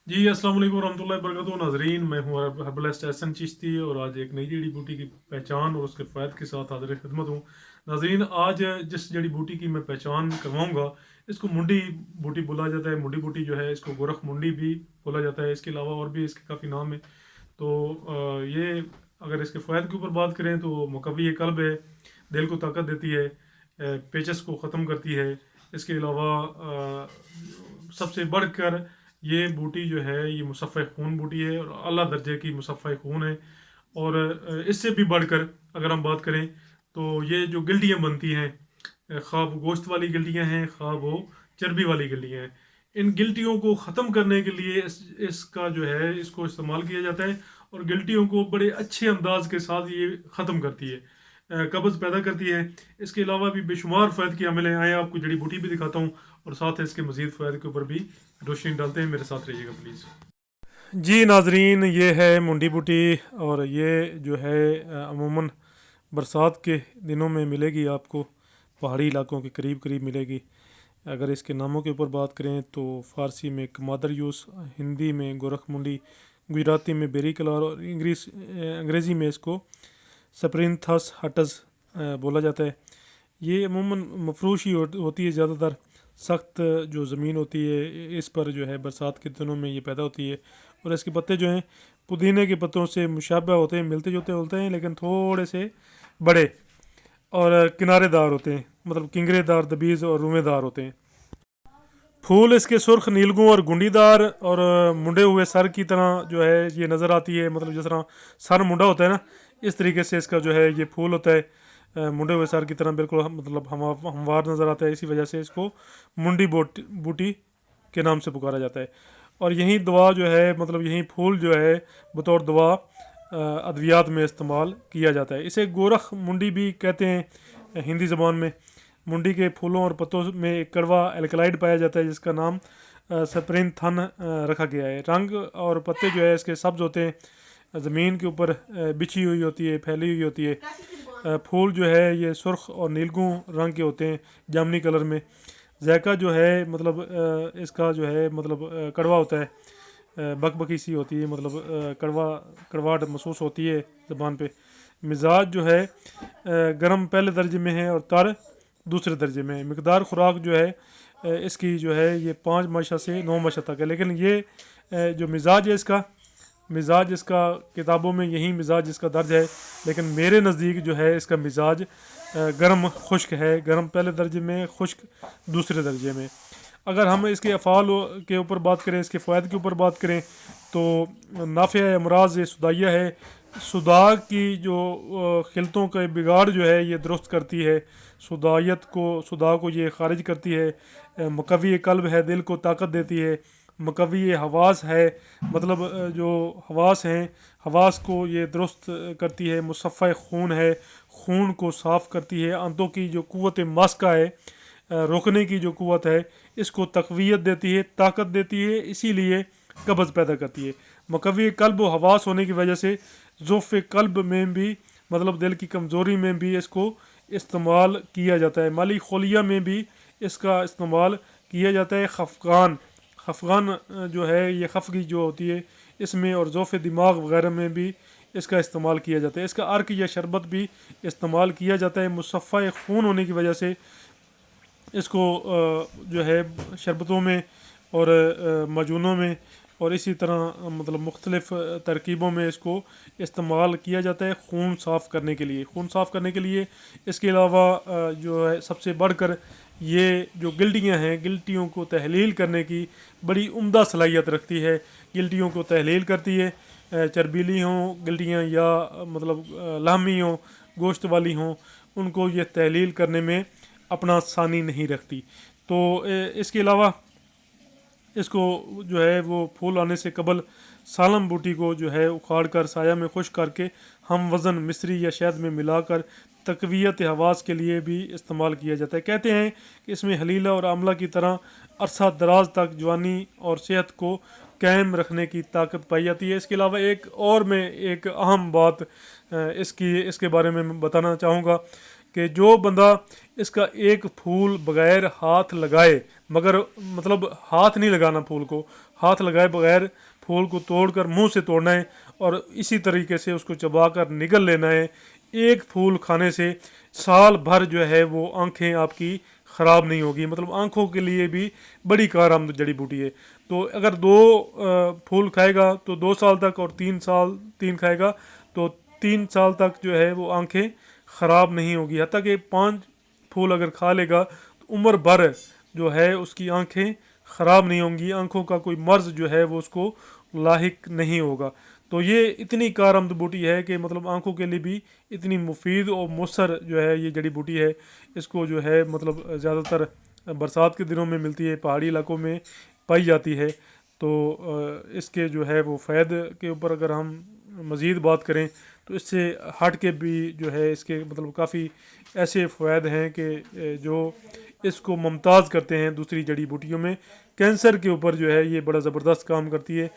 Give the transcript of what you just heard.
जी, अस्सलाम वालेकुम वरहमतुल्लाहि वबरकातुहू नाज़रीन, मैं हूँ हर्बलिस्ट एहसन चिश्ती और आज एक नई जड़ी बूटी की पहचान और उसके फ़ायदे के साथ हाज़िर खिदमत हूँ। नाज़रीन, आज जिस जड़ी बूटी की मैं पहचान करवाऊँगा, इसको मुंडी बूटी बोला जाता है। मुंडी बूटी जो है इसको गोरख मुंडी भी बोला जाता है। इसके अलावा और भी इसके काफ़ी नाम हैं। तो ये अगर इसके फ़ायदे के ऊपर बात करें तो मुक़व्वी क़ल्ब है, दिल को ताकत देती है, पेचस को ख़त्म करती है। इसके अलावा सबसे बढ़कर ये बूटी जो है ये मुसफ़्फ़े खून बूटी है और अला दर्जे की मुसफ़्फ़े खून है। और इससे भी बढ़कर अगर हम बात करें तो ये जो गिल्टियाँ बनती हैं, ख़्वाह वो गोश्त वाली गिल्टियाँ हैं, ख़्वाह वो चर्बी वाली गिल्टियाँ हैं, इन गिल्टियों को ख़त्म करने के लिए इसका जो है इसको इस्तेमाल किया जाता है। और गिल्टियों को बड़े अच्छे अंदाज के साथ ये ख़त्म करती है, कब्ज़ पैदा करती है। इसके अलावा भी बेशुमार फ़ायदे की अमल हैं। आए आपको जड़ी बूटी भी दिखाता हूँ और साथ है इसके मज़ीद फ़ायदे के ऊपर भी रोशनी डालते हैं। मेरे साथ रहिएगा प्लीज़। जी नाजरीन, ये है मुंडी बूटी और ये जो है अमूमन बरसात के दिनों में मिलेगी आपको, पहाड़ी इलाकों के करीब करीब मिलेगी। अगर इसके नामों के ऊपर बात करें तो फ़ारसी में कमादर यूस, हिंदी में गोरख मुंडी, गुजराती में बेरी कलार और अंग्रेज़ी में इसको स्प्रिंथस हटस बोला जाता है। ये अमूमन मफरूश ही होती है ज़्यादातर। सख्त जो ज़मीन होती है इस पर जो है बरसात के दिनों में ये पैदा होती है। और इसके पत्ते जो हैं पुदीने के पत्तों से मुशाबह होते हैं, मिलते जुलते होते हैं, लेकिन थोड़े से बड़े और किनारेदार होते हैं, मतलब किंगरेदार, दबीज़ और रूमेदार होते हैं। फूल इसके सुर्ख, नीलगू और गुंडीदार और मुंडे हुए सर की तरह जो है ये नज़र आती है। मतलब जिस तरह सर मुंडा होता है ना, इस तरीके से इसका जो है ये फूल होता है। मुंडे हुए सर की तरह बिल्कुल मतलब हमवार नज़र आता है। इसी वजह से इसको मुंडी बूटी के नाम से पुकारा जाता है। और यही दवा जो है, मतलब यही फूल जो है बतौर दवा अद्वियात में इस्तेमाल किया जाता है। इसे गोरख मुंडी भी कहते हैं हिंदी ज़बान में। मुंडी के फूलों और पत्तों में एक कड़वा एल्कलाइड पाया जाता है जिसका नाम स्प्रिंथन रखा गया है। रंग और पत्ते जो है इसके सब्ज़ होते हैं, ज़मीन के ऊपर बिछी हुई होती है, फैली हुई होती है। फूल जो है ये सुर्ख और नीलगू रंग के होते हैं, जामनी कलर में। जायका जो है मतलब इसका जो है मतलब कड़वा होता है, बकबकी सी होती है, मतलब कड़वाहट महसूस होती है ज़बान पे। मिजाज जो है गर्म पहले दर्जे में है और तर दूसरे दर्जे में है। मकदार खुराक जो है इसकी जो है ये 5 माशा से 9 माशा तक है। लेकिन ये जो मिजाज है इसका, मिजाज इसका किताबों में यही मिजाज इसका दर्ज है, लेकिन मेरे नज़दीक जो है इसका मिजाज गर्म खुश्क है। गर्म पहले दर्जे में, खुश्क दूसरे दर्जे में। अगर हम इसके अफ़ाल के ऊपर बात करें, इसके फ़ायदे के ऊपर बात करें तो नाफ़े अमराज सुदाइया है। सुदा की जो खिलतों का बिगाड़ जो है ये दुरुस्त करती है। सुदा को ये ख़ारिज करती है। मुक़व्वी क़ल्ब है, दिल को ताकत देती है। मुक़व्वी हवास है, मतलब जो हवास हैं, हवास को ये दुरुस्त करती है। मुसफ़्फ़े खून है, खून को साफ़ करती है। आंतों की जो क़ुव्वत मस्का है, रोकने की जो क़ुव्वत है, इसको तक़वियत देती है, ताकत देती है, इसीलिए कब्ज़ पैदा करती है। मुक़व्वी क़ल्ब व हवास होने की वजह से ज़ुफ़ क़ल्ब में भी, मतलब दिल की कमज़ोरी में भी इसको इस्तेमाल किया जाता है। माली खोलिया में भी इसका इस्तेमाल किया जाता है। खफ़गान जो है ये खफ़गी जो होती है इसमें, और ज़ोफ़ दिमाग वगैरह में भी इसका इस्तेमाल किया जाता है। इसका अर्क या शरबत भी इस्तेमाल किया जाता है। मुसफ़्फ़े खून होने की वजह से इसको जो है शरबतों में और मजूनों में और इसी तरह मतलब मुख्तलिफ़ तरकीबों में इसको इस्तेमाल किया जाता है खून साफ़ करने के लिए। खून साफ़ करने के लिए इसके अलावा जो है सबसे बढ़कर ये जो गिल्टियाँ हैं, गिल्टियों को तहलील करने की बड़ी उम्दा सलाहियत रखती है। गिल्टियों को तहलील करती है, चर्बीली हों गिल्टियाँ या मतलब लाहमी हों, गोश्त वाली हों, उनको ये तहलील करने में अपना सानी नहीं रखती। तो इसके अलावा इसको जो है वो फूल आने से कबल सालम बूटी को जो है उखाड़ कर साया में खुश करके हम वज़न मिस्री या शहद में मिलाकर तक़वियत हवास के लिए भी इस्तेमाल किया जाता है। कहते हैं कि इसमें हलीला और आमला की तरह अरसा दराज तक जवानी और सेहत को कायम रखने की ताकत पाई जाती है। इसके अलावा एक और मैं एक अहम बात इसके बारे में बताना चाहूँगा کہ جو بندہ اس کا ایک پھول بغیر ہاتھ لگائے، مگر مطلب ہاتھ نہیں لگانا پھول کو، ہاتھ لگائے بغیر پھول کو توڑ کر منہ سے توڑنا ہے اور اسی طریقے سے اس کو چبا کر نگل لینا ہے، ایک پھول کھانے سے سال بھر جو ہے وہ آنکھیں آپ کی خراب نہیں ہوگی، مطلب آنکھوں کے لیے بھی بڑی کارآمد جڑی بوٹی ہے۔ تو اگر 2 پھول کھائے گا تو 2 سال تک، اور 3 کھائے گا تو 3 سال تک جو ہے وہ آنکھیں خراب نہیں ہوگی، حتیٰ کہ 5 پھول اگر کھا لے گا تو عمر بھر جو ہے اس کی آنکھیں خراب نہیں ہوں گی، آنکھوں کا کوئی مرض جو ہے وہ اس کو لاحق نہیں ہوگا۔ تو یہ اتنی کارآمد بوٹی ہے کہ مطلب آنکھوں کے لیے بھی اتنی مفید اور مؤثر جو ہے یہ جڑی بوٹی ہے۔ اس کو جو ہے مطلب زیادہ تر برسات کے دنوں میں ملتی ہے، پہاڑی علاقوں میں پائی جاتی ہے۔ تو اس کے جو ہے وہ فائدے کے اوپر اگر ہم مزید بات کریں تو اس سے ہٹ کے بھی جو ہے اس کے مطلب کافی ایسے فوائد ہیں کہ جو اس کو ممتاز کرتے ہیں دوسری جڑی بوٹیوں میں۔ کینسر کے اوپر جو ہے یہ بڑا زبردست کام کرتی ہے،